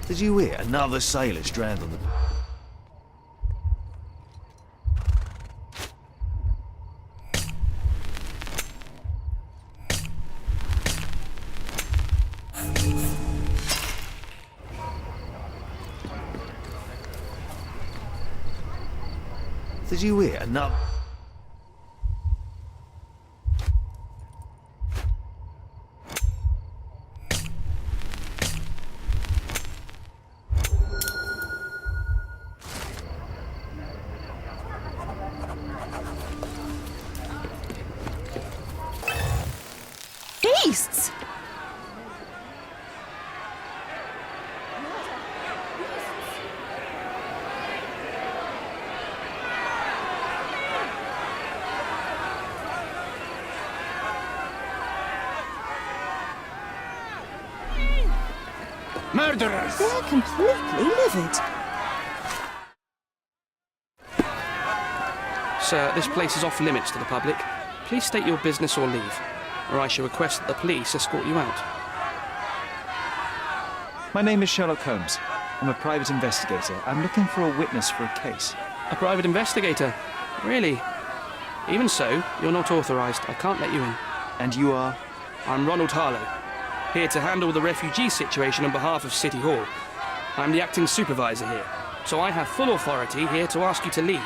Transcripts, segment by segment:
Did you hear another sailor stranded on the... Did you hear another... Beasts! Murderers! They're completely livid. Sir, this place is off limits to the public. Please state your business or leave, or I shall request that the police escort you out. My name is Sherlock Holmes. I'm a private investigator. I'm looking for a witness for a case. A private investigator? Really? Even so, you're not authorised. I can't let you in. And you are? I'm Ronald Harlow, here to handle the refugee situation on behalf of City Hall. I'm the acting supervisor here, so I have full authority here to ask you to leave,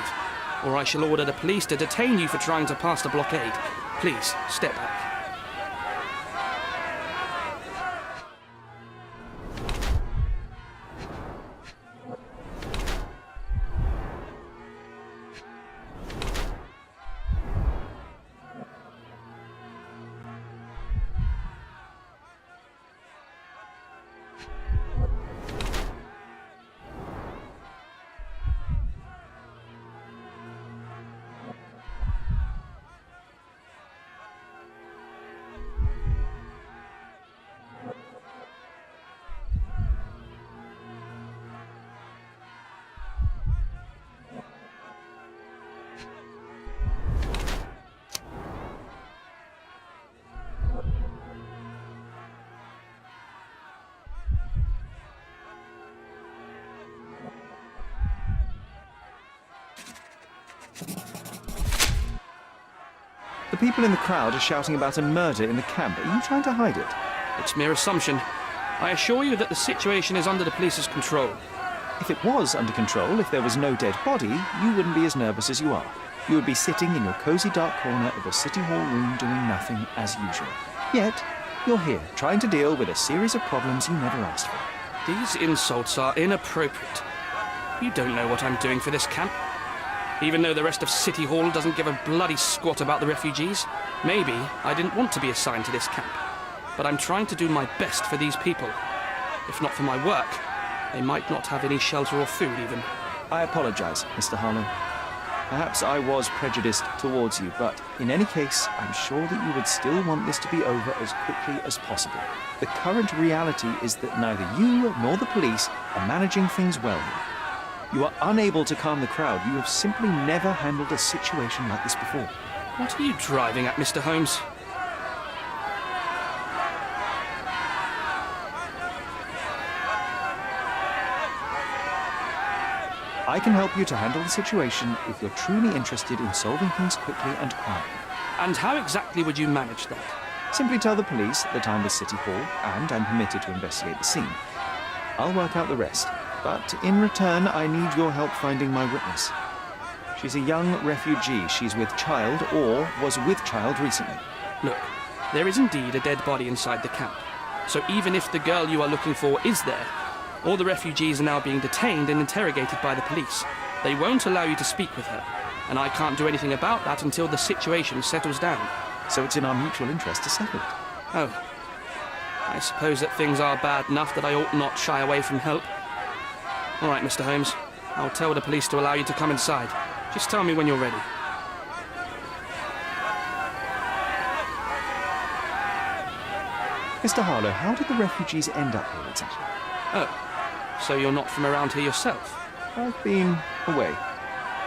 or I shall order the police to detain you for trying to pass the blockade. Please, step back. The people in the crowd are shouting about a murder in the camp. Are you trying to hide it? It's mere assumption. I assure you that the situation is under the police's control. If it was under control, if there was no dead body, you wouldn't be as nervous as you are. You would be sitting in your cosy dark corner of a city hall room doing nothing as usual. Yet, you're here, trying to deal with a series of problems you never asked for. These insults are inappropriate. You don't know what I'm doing for this camp. Even though the rest of City Hall doesn't give a bloody squat about the refugees, maybe I didn't want to be assigned to this camp. But I'm trying to do my best for these people. If not for my work, they might not have any shelter or food even. I apologize, Mr. Harlow. Perhaps I was prejudiced towards you, but in any case, I'm sure that you would still want this to be over as quickly as possible. The current reality is that neither you nor the police are managing things well here. You are unable to calm the crowd. You have simply never handled a situation like this before. What are you driving at, Mr. Holmes? I can help you to handle the situation if you're truly interested in solving things quickly and quietly. And how exactly would you manage that? Simply tell the police that I'm with City Hall and I'm permitted to investigate the scene. I'll work out the rest. But in return, I need your help finding my witness. She's a young refugee. She's with child or was with child recently. Look, there is indeed a dead body inside the camp. So even if the girl you are looking for is there, all the refugees are now being detained and interrogated by the police. They won't allow you to speak with her, and I can't do anything about that until the situation settles down. So it's in our mutual interest to settle it. Oh. I suppose that things are bad enough that I ought not shy away from help. All right, Mr. Holmes. I'll tell the police to allow you to come inside. Just tell me when you're ready. Mr. Harlow, how did the refugees end up here exactly? Oh, so you're not from around here yourself? I've been away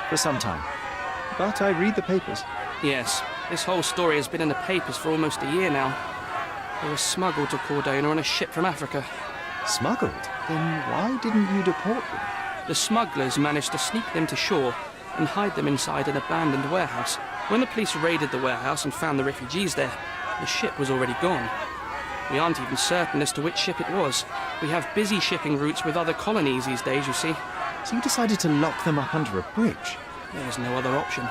for some time, but I read the papers. Yes, this whole story has been in the papers for almost a year now. They were smuggled to کوردونا on a ship from Africa. Smuggled? Then why didn't you deport them? The smugglers managed to sneak them to shore and hide them inside an abandoned warehouse. When the police raided the warehouse and found the refugees there, the ship was already gone. We aren't even certain as to which ship it was. We have busy shipping routes with other colonies these days, you see. So you decided to lock them up under a bridge? There's no other option.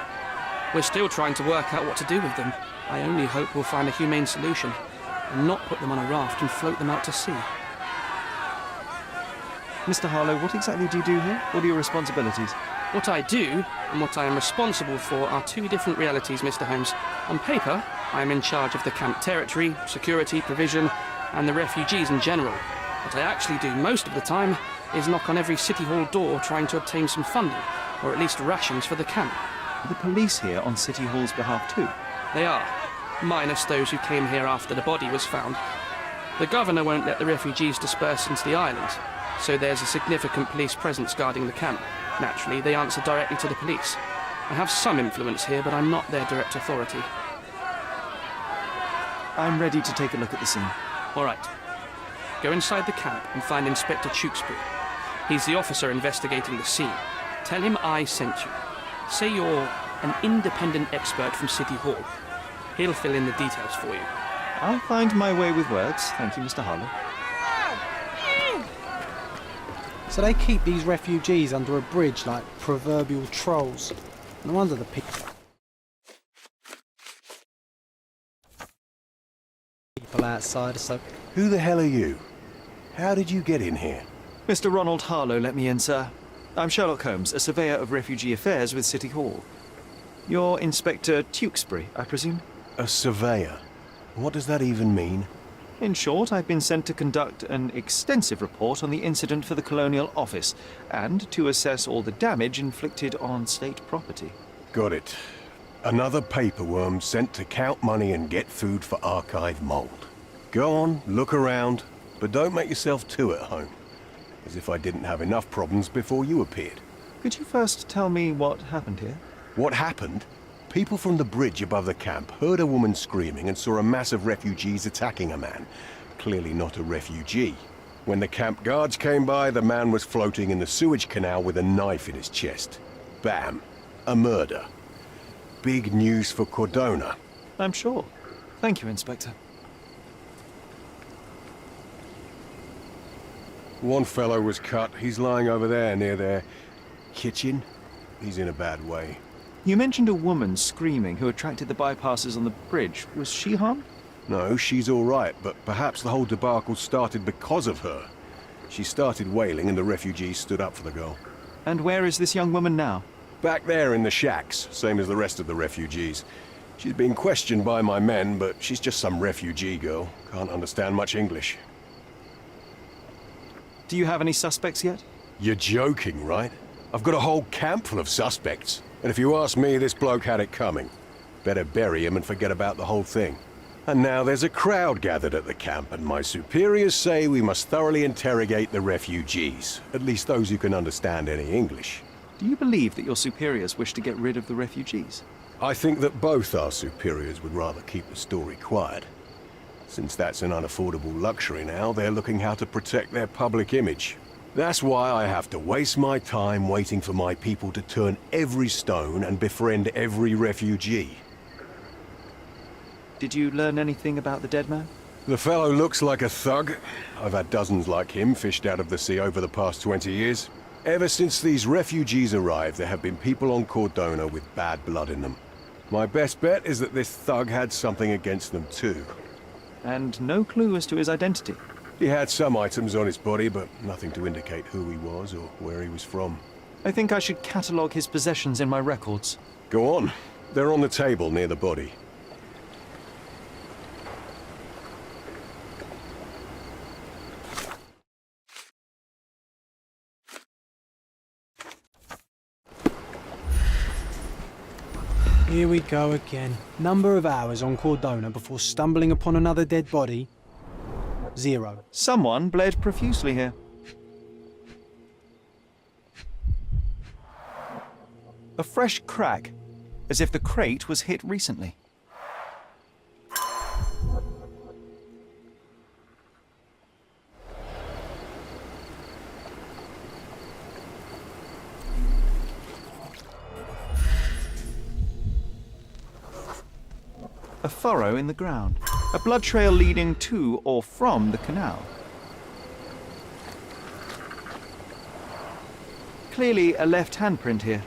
We're still trying to work out what to do with them. I only hope we'll find a humane solution and not put them on a raft and float them out to sea. Mr. Harlow, what exactly do you do here? What are your responsibilities? What I do and what I am responsible for are two different realities, Mr. Holmes. On paper, I am in charge of the camp territory, security, provision, and the refugees in general. What I actually do most of the time is knock on every city hall door trying to obtain some funding, or at least rations for the camp. Are the police here on City Hall's behalf too? They are, minus those who came here after the body was found. The governor won't let the refugees disperse into the island, so there's a significant police presence guarding the camp. Naturally, they answer directly to the police. I have some influence here, but I'm not their direct authority. I'm ready to take a look at the scene. All right. Go inside the camp and find Inspector Tewkesbury. He's the officer investigating the scene. Tell him I sent you. Say you're an independent expert from City Hall. He'll fill in the details for you. I'll find my way with words. Thank you, Mr. Harlow. So they keep these refugees under a bridge like proverbial trolls. No wonder the people outside are so... Who the hell are you? How did you get in here? Mr. Ronald Harlow let me in, sir. I'm Sherlock Holmes, a surveyor of refugee affairs with City Hall. You're Inspector Tewkesbury, I presume? A surveyor? What does that even mean? In short, I've been sent to conduct an extensive report on the incident for the Colonial Office and to assess all the damage inflicted on state property. Got it. Another paperworm sent to count money and get food for archive mold. Go on, look around, but don't make yourself too at home. As if I didn't have enough problems before you appeared. Could you first tell me what happened here? What happened? People from the bridge above the camp heard a woman screaming and saw a mass of refugees attacking a man. Clearly not a refugee. When the camp guards came by, the man was floating in the sewage canal with a knife in his chest. Bam. A murder. Big news for Kourdona. I'm sure. Thank you, Inspector. One fellow was cut. He's lying over there near their kitchen. He's in a bad way. You mentioned a woman screaming who attracted the bypassers on the bridge. Was she harmed? No, she's all right, but perhaps the whole debacle started because of her. She started wailing and the refugees stood up for the girl. And where is this young woman now? Back there in the shacks, same as the rest of the refugees. She's been questioned by my men, but she's just some refugee girl. Can't understand much English. Do you have any suspects yet? You're joking, right? I've got a whole camp full of suspects. And if you ask me, this bloke had it coming. Better bury him and forget about the whole thing. And now there's a crowd gathered at the camp, and my superiors say we must thoroughly interrogate the refugees. At least those who can understand any English. Do you believe that your superiors wish to get rid of the refugees? I think that both our superiors would rather keep the story quiet. Since that's an unaffordable luxury now, they're looking how to protect their public image. That's why I have to waste my time waiting for my people to turn every stone and befriend every refugee. Did you learn anything about the dead man? The fellow looks like a thug. I've had dozens like him fished out of the sea over the past 20 years. Ever since these refugees arrived, there have been people on Kourdona with bad blood in them. My best bet is that this thug had something against them too. And no clue as to his identity? He had some items on his body, but nothing to indicate who he was or where he was from. I think I should catalogue his possessions in my records. Go on. They're on the table near the body. Here we go again. Number of hours on کوردونا before stumbling upon another dead body? 0. Someone bled profusely here. A fresh crack, as if the crate was hit recently. A furrow in the ground. A blood trail leading to or from the canal. Clearly a left handprint here.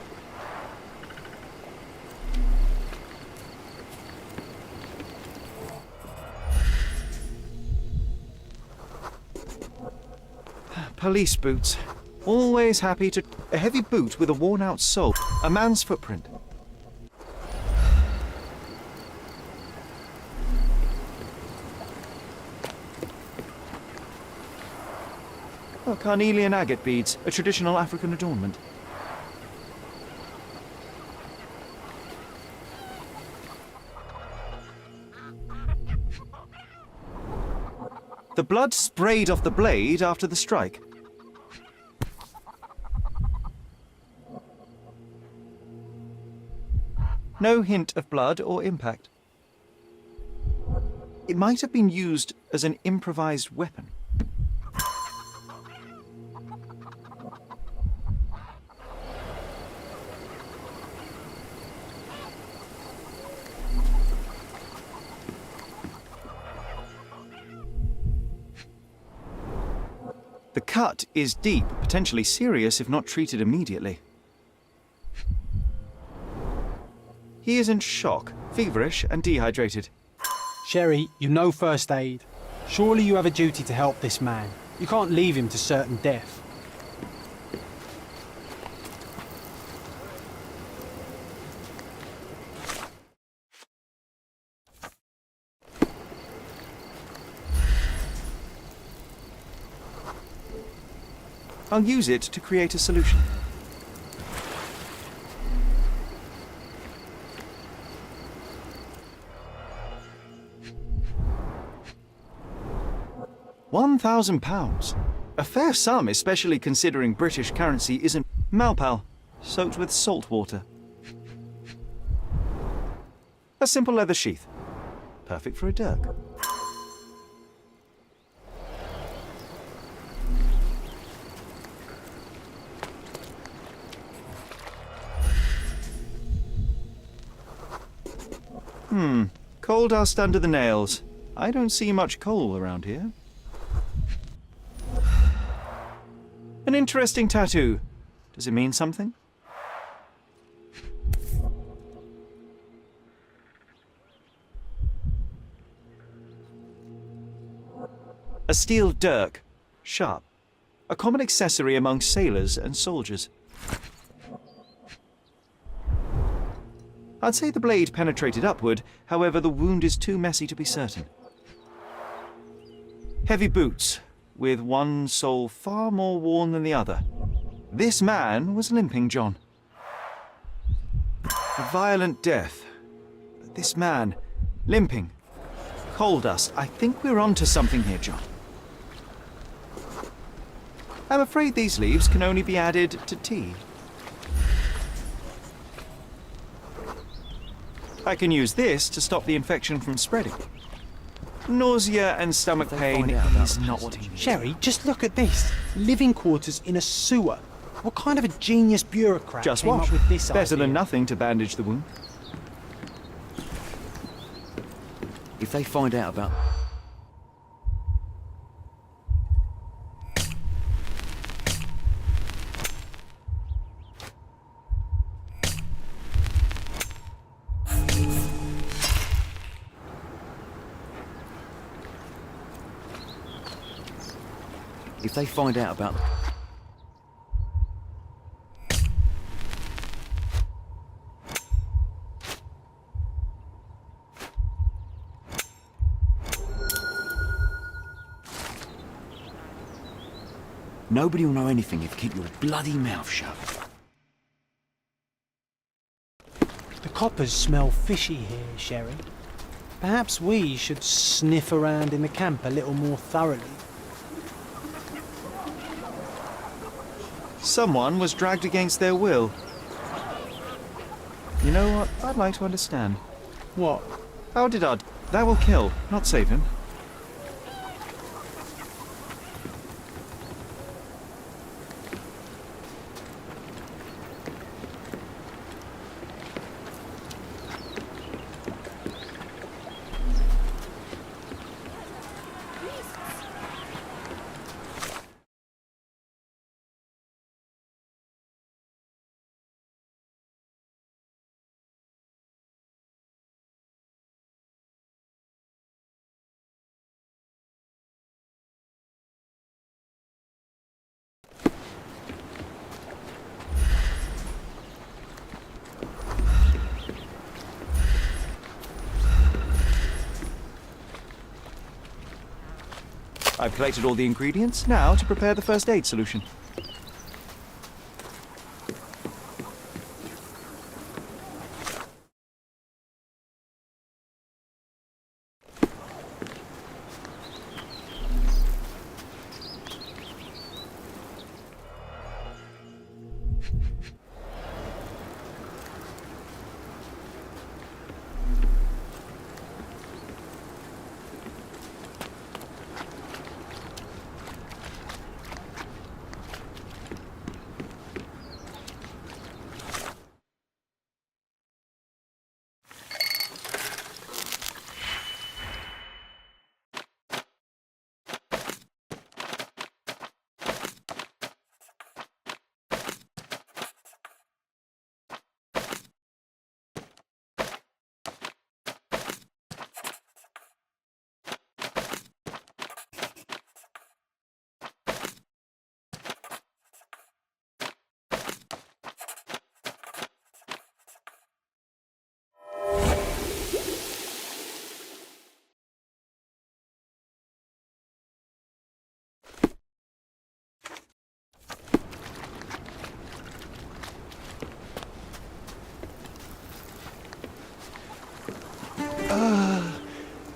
Police boots. Always happy to... A heavy boot with a worn-out sole. A man's footprint. Oh, carnelian agate beads, a traditional African adornment. The blood sprayed off the blade after the strike. No hint of blood or impact. It might have been used as an improvised weapon. The cut is deep, potentially serious if not treated immediately. He is in shock, feverish and dehydrated. Sherry, you know first aid. Surely you have a duty to help this man. You can't leave him to certain death. I'll use it to create a solution. £1,000. A fair sum, especially considering British currency isn't malpal, soaked with salt water. A simple leather sheath. Perfect for a dirk. Coal dust under the nails. I don't see much coal around here. An interesting tattoo. Does it mean something? A steel dirk. Sharp. A common accessory among sailors and soldiers. I'd say the blade penetrated upward, however the wound is too messy to be certain. Heavy boots, with one sole far more worn than the other. This man was limping, John. A violent death. But this man, limping. Coal dust. I think we're onto something here, John. I'm afraid these leaves can only be added to tea. I can use this to stop the infection from spreading. Nausea and stomach pain is not what he needs. Sherry, just look at this. Living quarters in a sewer. What kind of a genius bureaucrat Just came watch. up with this Better idea? than nothing to bandage the wound. If they find out about... If they find out about... Nobody will know anything if you keep your bloody mouth shut. The coppers smell fishy here, Sherry. Perhaps we should sniff around in the camp a little more thoroughly. Someone was dragged against their will. You know what? I'd like to understand. What? How did our... That will kill, not save him. I've collected all the ingredients, now to prepare the first aid solution.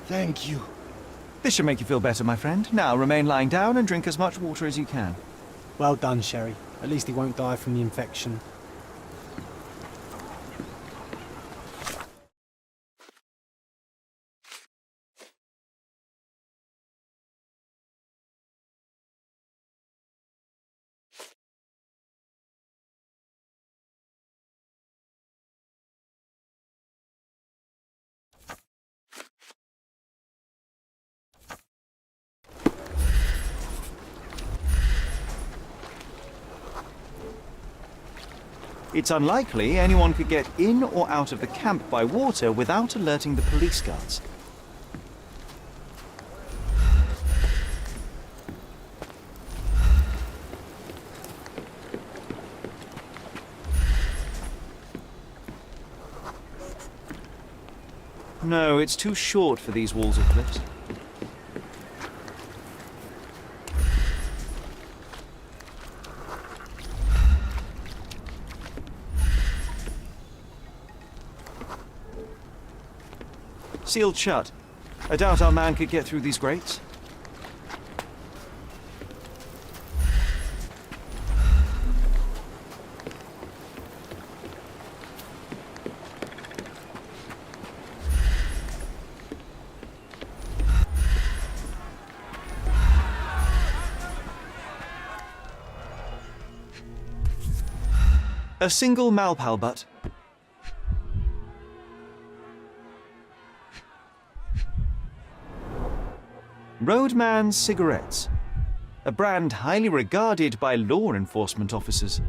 Thank you. This should make you feel better, my friend. Now remain lying down and drink as much water as you can. Well done, Sherry. At least he won't die from the infection. It's unlikely anyone could get in or out of the camp by water without alerting the police guards. No, it's too short for these walls of cliffs. Sealed shut. I doubt our man could get through these grates. A single Malpal butt. Roadman cigarettes. A brand highly regarded by law enforcement officers.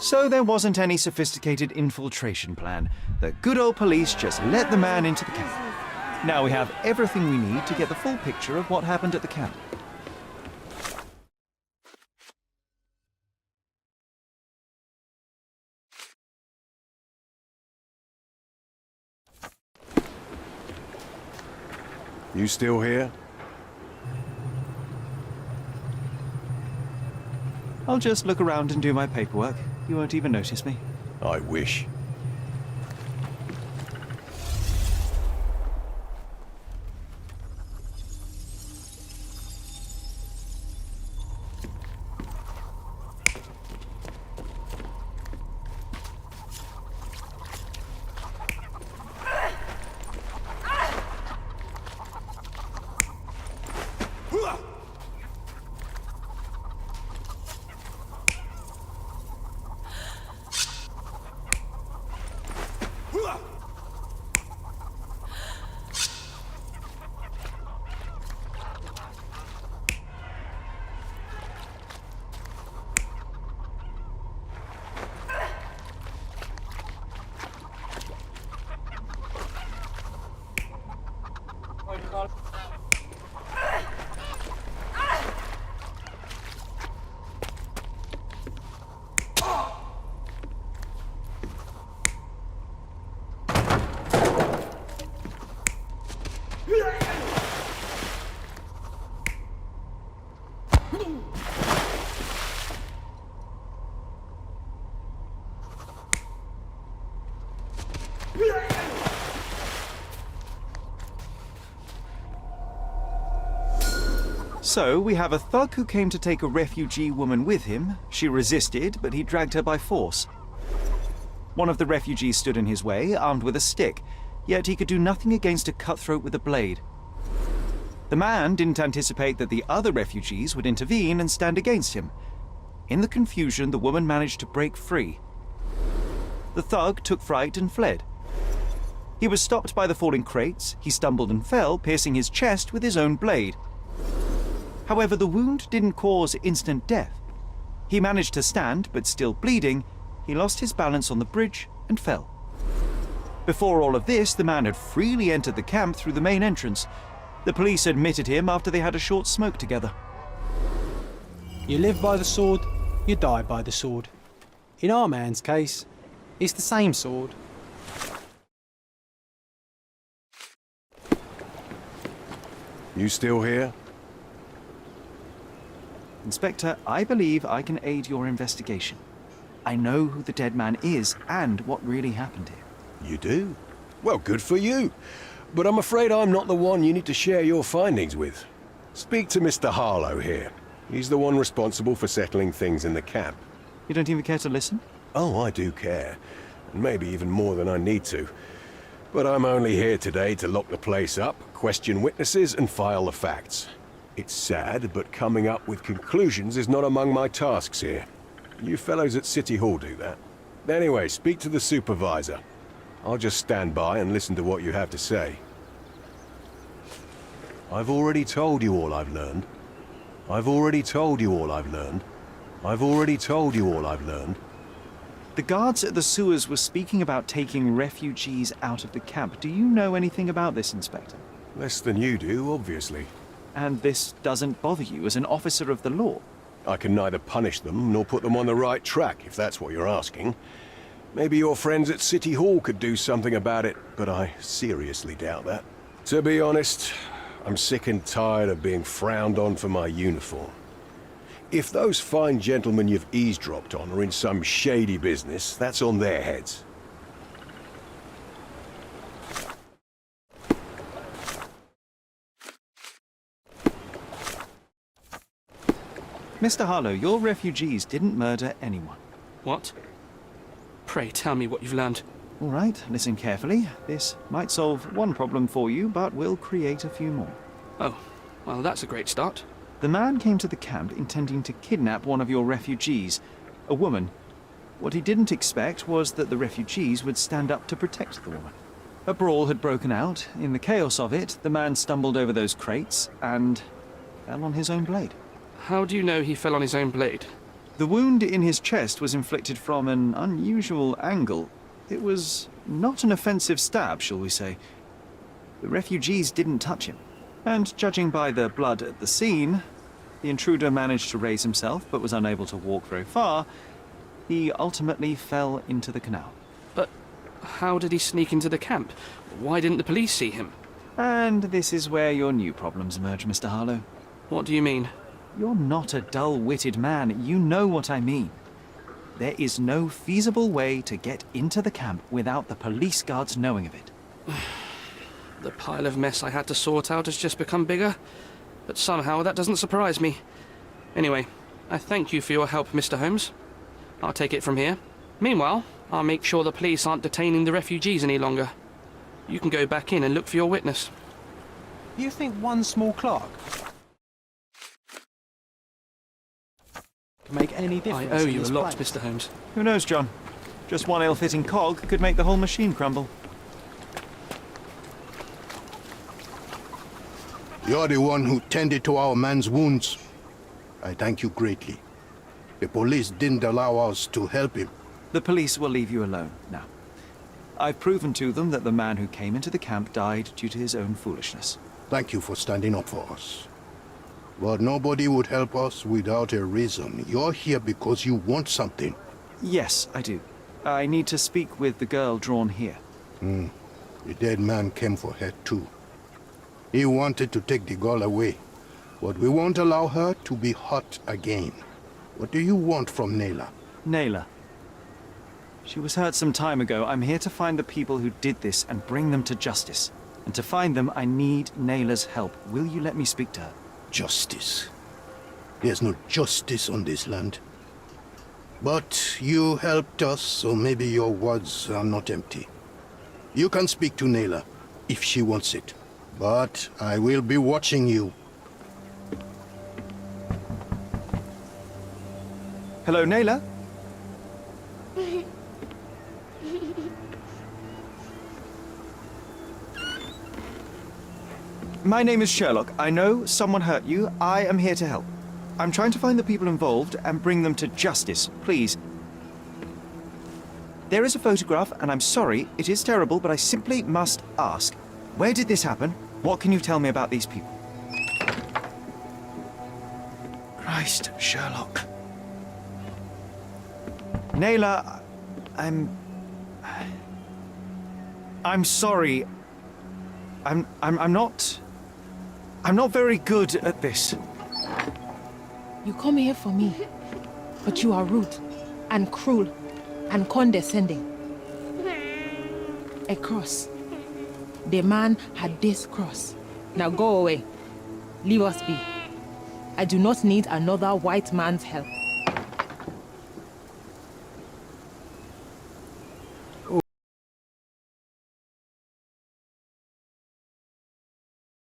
So there wasn't any sophisticated infiltration plan. The good old police just let the man into the camp. Now we have everything we need to get the full picture of what happened at the camp. You still here? I'll just look around and do my paperwork. You won't even notice me. I wish. So, we have a thug who came to take a refugee woman with him. She resisted, but he dragged her by force. One of the refugees stood in his way, armed with a stick, yet he could do nothing against a cutthroat with a blade. The man didn't anticipate that the other refugees would intervene and stand against him. In the confusion, the woman managed to break free. The thug took fright and fled. He was stopped by the falling crates. He stumbled and fell, piercing his chest with his own blade. However, the wound didn't cause instant death. He managed to stand, but still bleeding, he lost his balance on the bridge and fell. Before all of this, the man had freely entered the camp through the main entrance. The police admitted him after they had a short smoke together. You live by the sword, you die by the sword. In our man's case, it's the same sword. You still here? Inspector, I believe I can aid your investigation. I know who the dead man is and what really happened here. You do? Well, good for you. But I'm afraid I'm not the one you need to share your findings with. Speak to Mr. Harlow here. He's the one responsible for settling things in the camp. You don't even care to listen? Oh, I do care. And maybe even more than I need to. But I'm only here today to lock the place up, question witnesses, and file the facts. It's sad, but coming up with conclusions is not among my tasks here. You fellows at City Hall do that. Anyway, speak to the supervisor. I'll just stand by and listen to what you have to say. I've already told you all I've learned. I've already told you all I've learned. I've already told you all I've learned. The guards at the sewers were speaking about taking refugees out of the camp. Do you know anything about this, Inspector? Less than you do, obviously. And this doesn't bother you as an officer of the law? I can neither punish them nor put them on the right track, if that's what you're asking. Maybe your friends at City Hall could do something about it, but I seriously doubt that. To be honest, I'm sick and tired of being frowned on for my uniform. If those fine gentlemen you've eavesdropped on are in some shady business, that's on their heads. Mr. Harlow, your refugees didn't murder anyone. What? Pray tell me what you've learned. All right, listen carefully. This might solve one problem for you, but will create a few more. Oh, well, that's a great start. The man came to the camp intending to kidnap one of your refugees, a woman. What he didn't expect was that the refugees would stand up to protect the woman. A brawl had broken out. In the chaos of it, the man stumbled over those crates and fell on his own blade. How do you know he fell on his own blade? The wound in his chest was inflicted from an unusual angle. It was not an offensive stab, shall we say. The refugees didn't touch him. And judging by the blood at the scene, the intruder managed to raise himself but was unable to walk very far. He ultimately fell into the canal. But how did he sneak into the camp? Why didn't the police see him? And this is where your new problems emerge, Mr. Harlow. What do you mean? You're not a dull-witted man. You know what I mean. There is no feasible way to get into the camp without the police guards knowing of it. The pile of mess I had to sort out has just become bigger, but somehow that doesn't surprise me. Anyway, I thank you for your help, Mr. Holmes. I'll take it from here. Meanwhile, I'll make sure the police aren't detaining the refugees any longer. You can go back in and look for your witness. You think one small clerk can make any I difference? owe in you a this lot, place? Mr. Holmes. Who knows, John? Just one ill-fitting cog could make the whole machine crumble. You're the one who tended to our man's wounds. I thank you greatly. The police didn't allow us to help him. The police will leave you alone now. I've proven to them that the man who came into the camp died due to his own foolishness. Thank you for standing up for us. But nobody would help us without a reason. You're here because you want something. Yes, I do. I need to speak with the girl drawn here. The dead man came for her too. He wanted to take the girl away, but we won't allow her to be hurt again. What do you want from Nayla? Naylor. She was hurt some time ago. I'm here to find the people who did this and bring them to justice. And to find them, I need Nayla's help. Will you let me speak to her? Justice. There's no justice on this land. But you helped us, so maybe your words are not empty. You can speak to Nayla, if she wants it. But I will be watching you. Hello, Nayla? My name is Sherlock. I know someone hurt you. I am here to help. I'm trying to find the people involved and bring them to justice. Please. There is a photograph, and I'm sorry, it is terrible, but I simply must ask. Where did this happen? What can you tell me about these people? Christ, Sherlock. Nayla, I'm sorry. I'm not very good at this. You come here for me, but you are rude and cruel and condescending. A cross. The man had this cross. Now go away. Leave us be. I do not need another white man's help.